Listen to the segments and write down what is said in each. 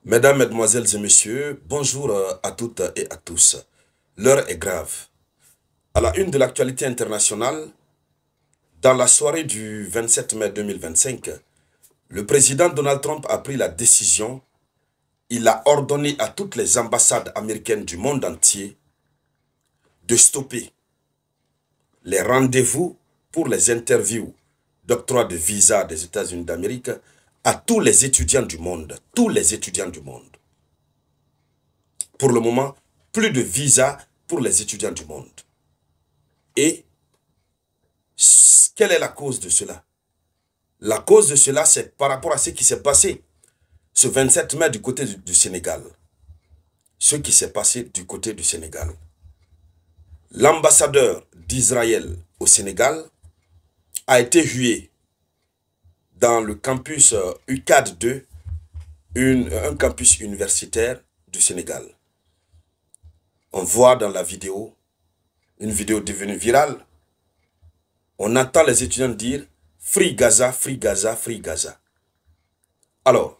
Mesdames, Mesdemoiselles et Messieurs, bonjour à toutes et à tous. L'heure est grave. À la une de l'actualité internationale, dans la soirée du 27 mai 2025, le président Donald Trump a pris la décision, il a ordonné à toutes les ambassades américaines du monde entier de stopper les rendez-vous pour les interviews d'octroi de visa des États-Unis d'Amérique à tous les étudiants du monde. Tous les étudiants du monde. Pour le moment, plus de visa pour les étudiants du monde. Et quelle est la cause de cela? La cause de cela, c'est par rapport à ce qui s'est passé ce 27 mai du côté du Sénégal. Ce qui s'est passé du côté du Sénégal. L'ambassadeur d'Israël au Sénégal a été hué dans le campus UCAD 2, un campus universitaire du Sénégal. On voit dans la vidéo, une vidéo devenue virale, on entend les étudiants dire « Free Gaza, Free Gaza, Free Gaza ». Alors,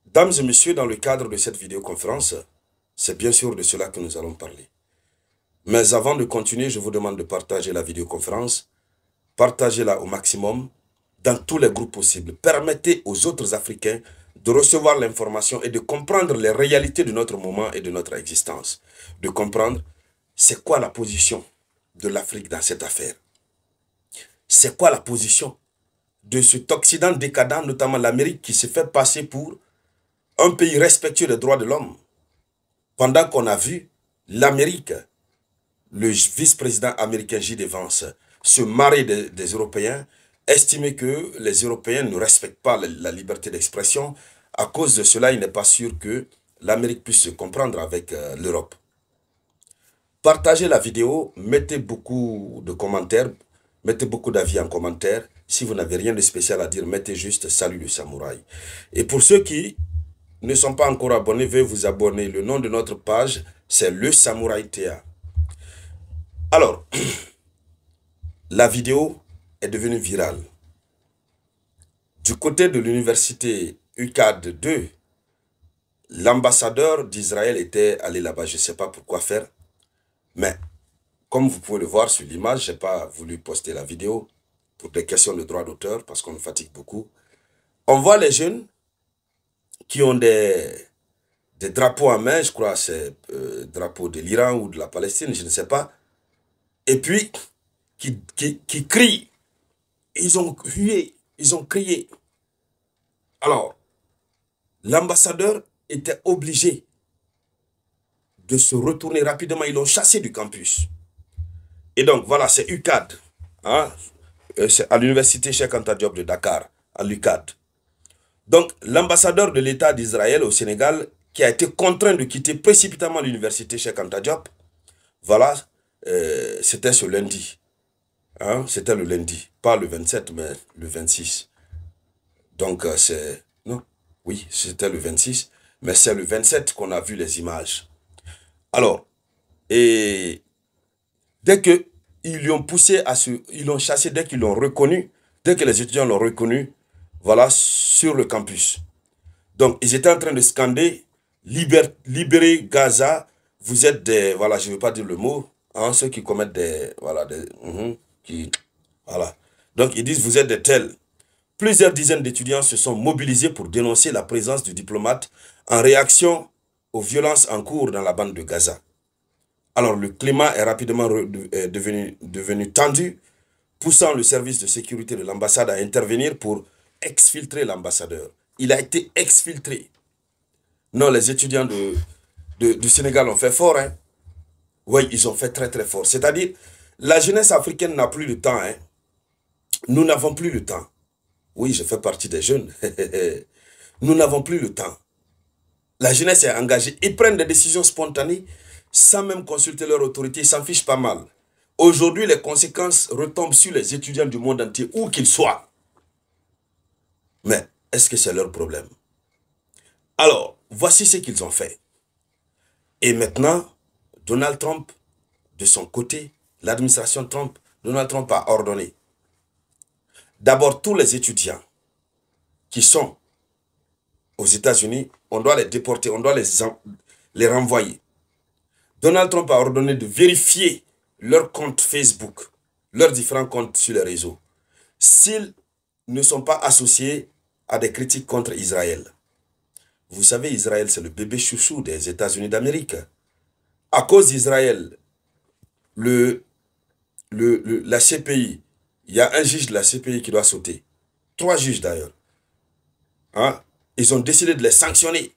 dames et messieurs, dans le cadre de cette vidéoconférence, c'est bien sûr de cela que nous allons parler. Mais avant de continuer, je vous demande de partager la vidéoconférence, partagez-la au maximum dans tous les groupes possibles. Permettez aux autres Africains de recevoir l'information et de comprendre les réalités de notre moment et de notre existence. De comprendre c'est quoi la position de l'Afrique dans cette affaire. C'est quoi la position de cet Occident décadent, notamment l'Amérique, qui se fait passer pour un pays respectueux des droits de l'homme. Pendant qu'on a vu l'Amérique, le vice-président américain J.D. Vance, se marrer des Européens, estimer que les Européens ne respectent pas la liberté d'expression. À cause de cela, il n'est pas sûr que l'Amérique puisse se comprendre avec l'Europe. Partagez la vidéo, mettez beaucoup de commentaires, mettez beaucoup d'avis en commentaire. Si vous n'avez rien de spécial à dire, mettez juste « Salut le samouraï ». Et pour ceux qui ne sont pas encore abonnés, veuillez vous abonner. Le nom de notre page, c'est Le Samouraï TA. Alors, la vidéo est devenue virale. Du côté de l'université UCAD 2, l'ambassadeur d'Israël était allé là-bas. Je ne sais pas pourquoi faire. Mais, comme vous pouvez le voir sur l'image, je n'ai pas voulu poster la vidéo pour des questions de droit d'auteur parce qu'on me fatigue beaucoup. On voit les jeunes qui ont des drapeaux en main, je crois c'est drapeau de l'Iran ou de la Palestine, je ne sais pas. Et puis, qui crient. Ils ont hué, ils ont crié. Alors, l'ambassadeur était obligé de se retourner rapidement. Ils l'ont chassé du campus. Et donc, voilà, c'est UCAD. Hein? C'est à l'université Cheikh Anta Diop de Dakar, à l'UCAD. Donc, l'ambassadeur de l'État d'Israël au Sénégal, qui a été contraint de quitter précipitamment l'université Cheikh Anta Diop, voilà, c'était ce lundi. Hein? C'était le lundi, pas le 27, mais le 26. Donc, c'est... Non, oui, c'était le 26, mais c'est le 27 qu'on a vu les images. Alors, et dès qu'ils lui ont poussé à se... Ils l'ont chassé, dès qu'ils l'ont reconnu, dès que les étudiants l'ont reconnu, voilà, sur le campus. Donc, ils étaient en train de scander « Libérez Gaza, vous êtes des... » Voilà, je ne veux pas dire le mot, hein, ceux qui commettent des... Voilà, voilà. Donc, ils disent « Vous êtes des tels ». Plusieurs dizaines d'étudiants se sont mobilisés pour dénoncer la présence du diplomate en réaction aux violences en cours dans la bande de Gaza. Alors, le climat est rapidement devenu tendu, poussant le service de sécurité de l'ambassade à intervenir pour exfiltrer l'ambassadeur. Il a été exfiltré. Non, les étudiants du Sénégal ont fait fort. Hein? Oui, ils ont fait très très fort. C'est-à-dire, la jeunesse africaine n'a plus le temps. Hein? Nous n'avons plus le temps. Oui, je fais partie des jeunes. Nous n'avons plus le temps. La jeunesse est engagée. Ils prennent des décisions spontanées sans même consulter leur autorité. Ils s'en fichent pas mal. Aujourd'hui, les conséquences retombent sur les étudiants du monde entier, où qu'ils soient. Mais est-ce que c'est leur problème? Alors, voici ce qu'ils ont fait. Et maintenant, Donald Trump, de son côté, l'administration Trump, Donald Trump a ordonné. D'abord, tous les étudiants qui sont aux États-Unis, on doit les déporter, on doit les renvoyer. Donald Trump a ordonné de vérifier leurs comptes Facebook, leurs différents comptes sur les réseaux, s'ils ne sont pas associés à des critiques contre Israël. Vous savez, Israël, c'est le bébé chouchou des États-Unis d'Amérique. À cause d'Israël, la CPI, il y a un juge de la CPI qui doit sauter. 3 juges d'ailleurs. Hein? Ils ont décidé de les sanctionner.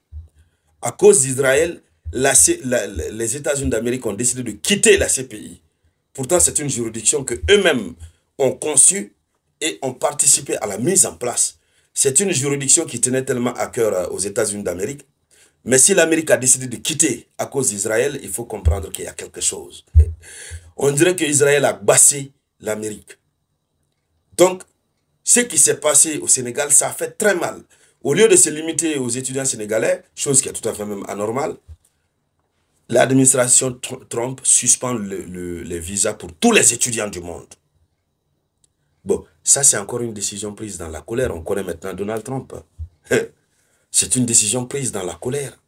À cause d'Israël, les États-Unis d'Amérique ont décidé de quitter la CPI. Pourtant, c'est une juridiction qu'eux-mêmes ont conçue et ont participé à la mise en place. C'est une juridiction qui tenait tellement à cœur aux États-Unis d'Amérique. Mais si l'Amérique a décidé de quitter à cause d'Israël, il faut comprendre qu'il y a quelque chose. On dirait qu'Israël a bassé l'Amérique. Donc, ce qui s'est passé au Sénégal, ça a fait très mal. Au lieu de se limiter aux étudiants sénégalais, chose qui est tout à fait même anormale, l'administration Trump suspend les visas pour tous les étudiants du monde. Bon, ça c'est encore une décision prise dans la colère. On connaît maintenant Donald Trump. C'est une décision prise dans la colère.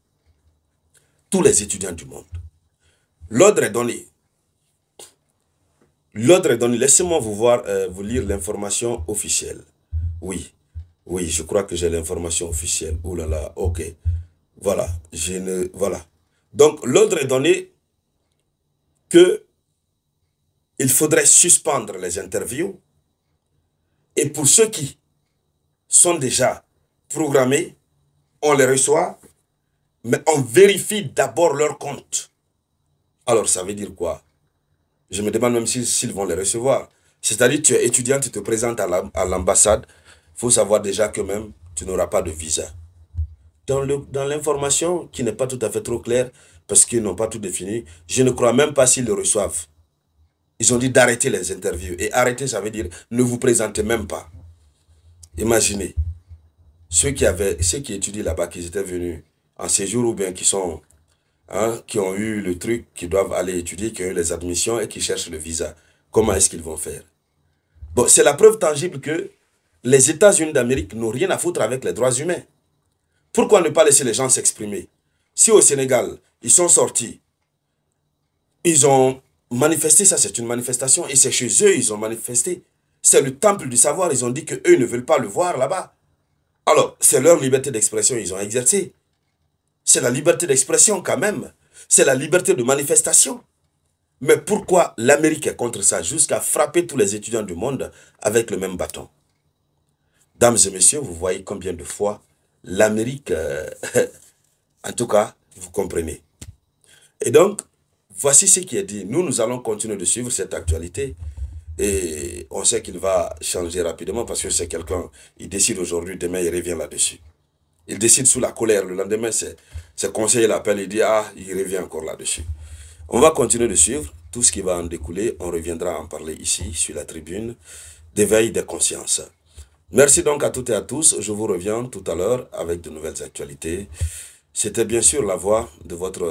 Tous les étudiants du monde. L'ordre est donné. L'ordre est donné. Laissez-moi vous lire l'information officielle. Oui, je crois que j'ai l'information officielle. Ouh là là, ok. Voilà, voilà. Donc, l'ordre est donné que il faudrait suspendre les interviews. Et pour ceux qui sont déjà programmés, on les reçoit, mais on vérifie d'abord leur compte. Alors, ça veut dire quoi? Je me demande même s'ils vont les recevoir. C'est-à-dire, tu es étudiant, tu te présentes à l'ambassade. Il faut savoir déjà que même, tu n'auras pas de visa. Dans l'information qui n'est pas tout à fait trop claire, parce qu'ils n'ont pas tout défini, je ne crois même pas s'ils le reçoivent. Ils ont dit d'arrêter les interviews. Et arrêter, ça veut dire ne vous présentez même pas. Imaginez, ceux qui étudient là-bas, qui étaient venus en séjour ou bien qui ont eu le truc, qui doivent aller étudier, qui ont eu les admissions et qui cherchent le visa. Comment est-ce qu'ils vont faire? Bon, c'est la preuve tangible que les États-Unis d'Amérique n'ont rien à foutre avec les droits humains. Pourquoi ne pas laisser les gens s'exprimer? Si au Sénégal, ils sont sortis, ils ont manifesté, ça c'est une manifestation, et c'est chez eux, ils ont manifesté. C'est le temple du savoir, ils ont dit qu'eux ne veulent pas le voir là-bas. Alors, c'est leur liberté d'expression, ils ont exercé. C'est la liberté d'expression quand même. C'est la liberté de manifestation. Mais pourquoi l'Amérique est contre ça, jusqu'à frapper tous les étudiants du monde avec le même bâton? Dames et messieurs, vous voyez combien de fois l'Amérique, en tout cas, vous comprenez. Et donc, voici ce qui est dit. Nous allons continuer de suivre cette actualité. Et on sait qu'il va changer rapidement parce que c'est quelqu'un, il décide aujourd'hui, demain il revient là-dessus. Il décide sous la colère, le lendemain ses conseillers l'appellent, il dit ah, il revient encore là-dessus. On va continuer de suivre tout ce qui va en découler, on reviendra en parler ici, sur la tribune d'éveil des consciences. Merci donc à toutes et à tous, je vous reviens tout à l'heure avec de nouvelles actualités. C'était bien sûr la voix de votre